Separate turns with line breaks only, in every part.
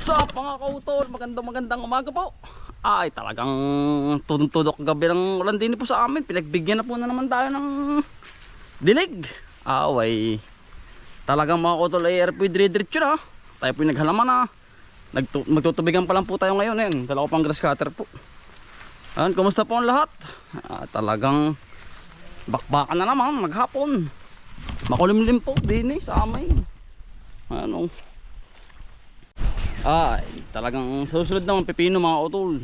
What's up mga kautol? Magandang umaga po. Ay talagang tudok gabi ng ulan din po sa amin. Pinagbigyan na po na naman tayo ng dilig. Away talagang mga kautol ay air po diretso na. Tayo po yung naghalaman na. Magtutubigan pa lang po tayo ngayon. Ayan, dala ko pang grass cutter po. Ayan, kumusta po ang lahat? Talagang bakbakan na naman maghapon. Makulimlim po din sa amin. Ano? Ay, talagang susunod naman pepino mga utol.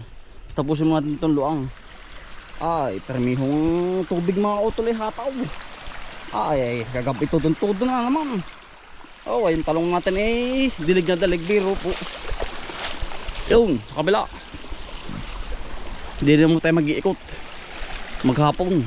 Tapusin mo natin itong luang. Ay, permihong tubig mga utol ay hataw. Ay, kagabi tutun-tudo na naman. Oh, ay, yung talong natin eh, dilig na dalig biro po. Yun, sa kabila. Hindi na mo tayo mag-iikot. Maghapon.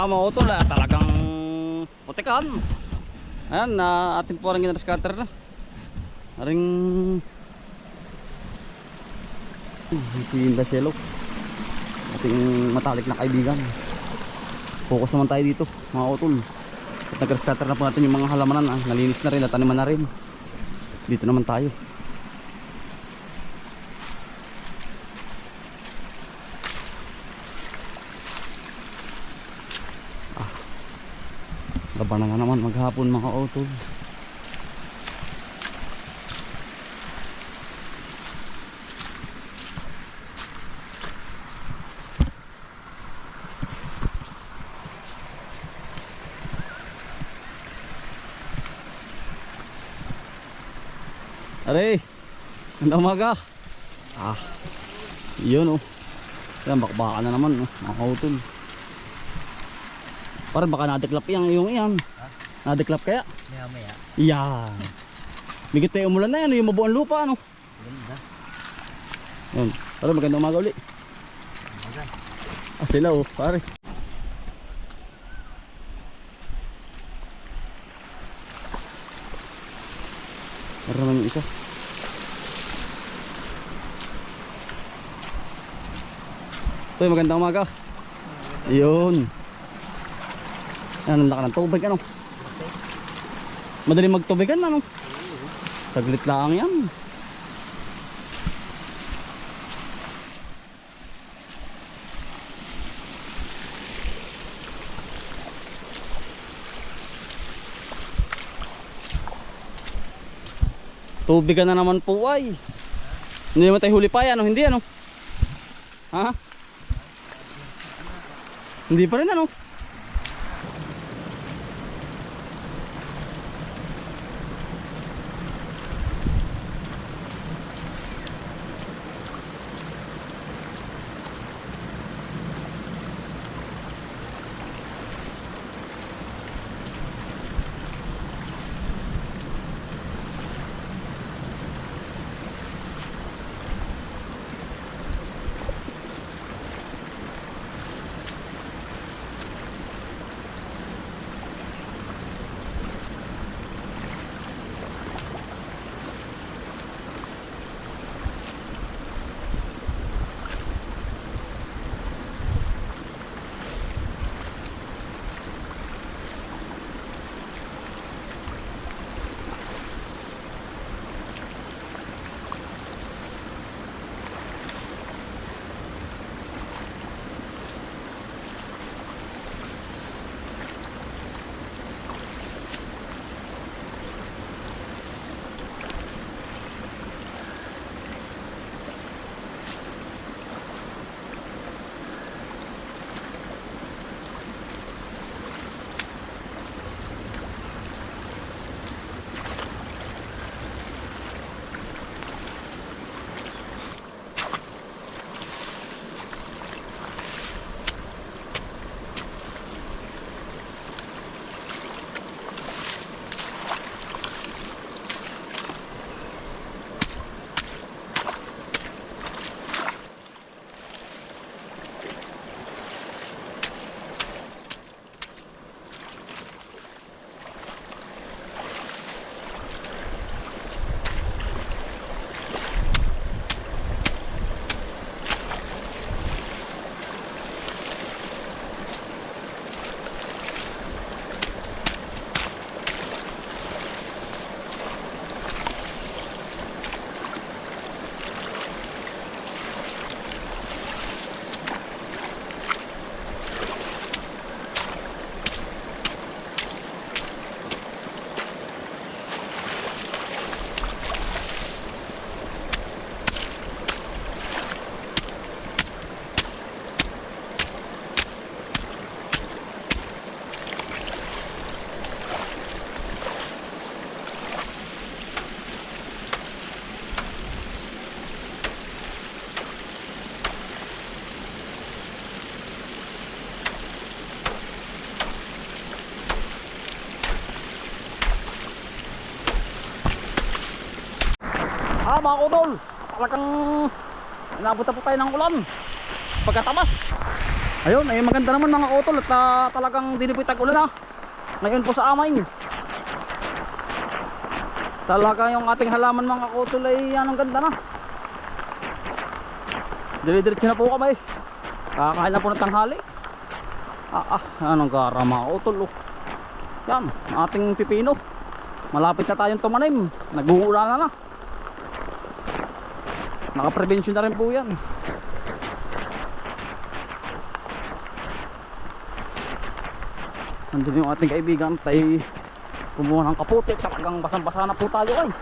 Mga utol, talagang putikan. Ayan, atin po rin ginascatter na. Aring si Baselo, ating matalik na kaibigan. Focus naman tayo dito mga utol. At nag-scatter na po natin yung mga halamanan. Nalinis na rin, nataniman na rin. Dito naman tayo. Laban na naman maghapon mga utol. Aray, ganda umaga. Yun oh. Yan, bakbakan na naman mga utol. Parang baka nadiklap yung yan. Nadiklap kaya?
Maya.
Yan. Bigit tayo umulan na yan. Yung mabuang lupa ano.
Ganda.
Yan. Parang maganda umaga uli. Sila oh. Pare. Parang naman yung isa. Ito magandang umaga. Yun. Ano na ka ng tubig ano? Madaling magtubigan ano? Saglit lang yan. Tubigan na naman po ay. Hindi naman tayo huli pa yan, ano? Hindi ano? Ha? Hindi pa rin ano. Mga kudol, talagang inabot na po tayo ng ulan pagkatabas. Ayun, ay maganda naman mga kudol at talagang dinipoy tag-ulan ngayon po sa amin. Talaga yung ating halaman mga kudol ay anong ganda na. Dire-diretso na po kami. Kakain na po ng tanghali. Anong gara mga kudol. Yan, ating pipino. Malapit na tayong tumanim. Nag-uulan na. Naka-prevention na rin po yan. Nandun yung ating kaibigan tayo kumuha ng kaputi. Talagang basang-basa na po tayo ay.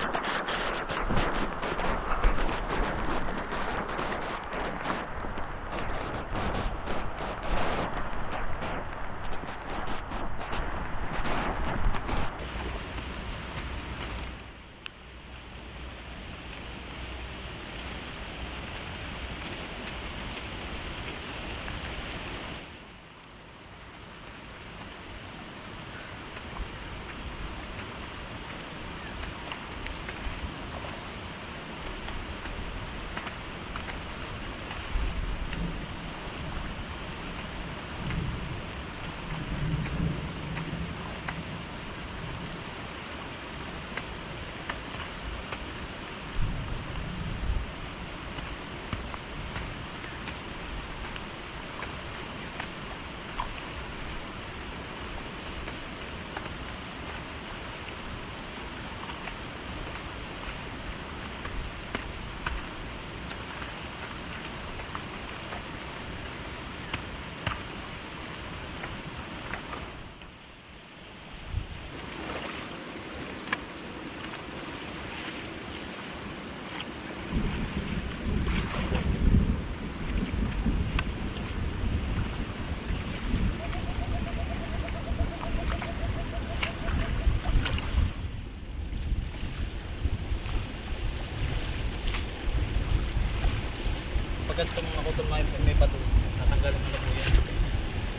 Pagkat itong mga utol may bato, tatanggalin mo na po yan.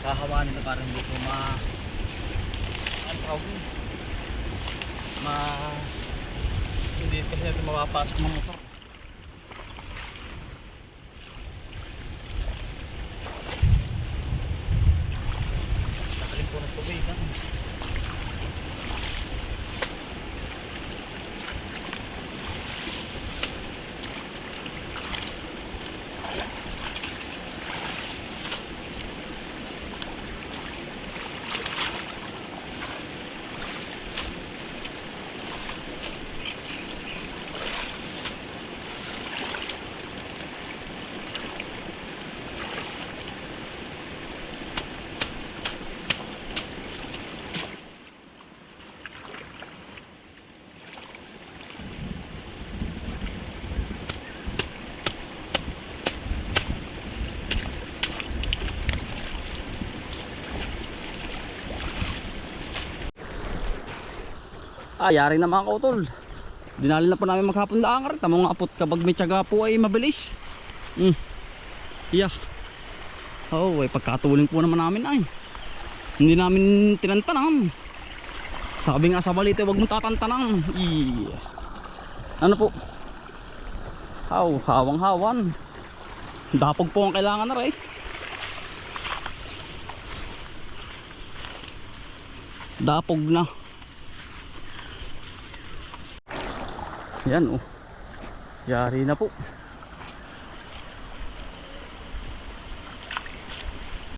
Kahawanin na para hindi po ang tawag yun? Hindi kasi natin mapapasok ng motor. Takalin po ng tubig ha. Yari na mga kautol. Dinali na po namin maghapon na angar. Tamang nga apot kapag may tiyaga po ay mabilis. Yeah. Oh, ay pagkatuling po naman namin ay. Hindi namin tinantanang. Sabi nga sa balite, wag mong tatantanang. Ano po? Hawang-hawan. Dapog po ang kailangan na rin. Dapog na. Yan oh. Yari na po.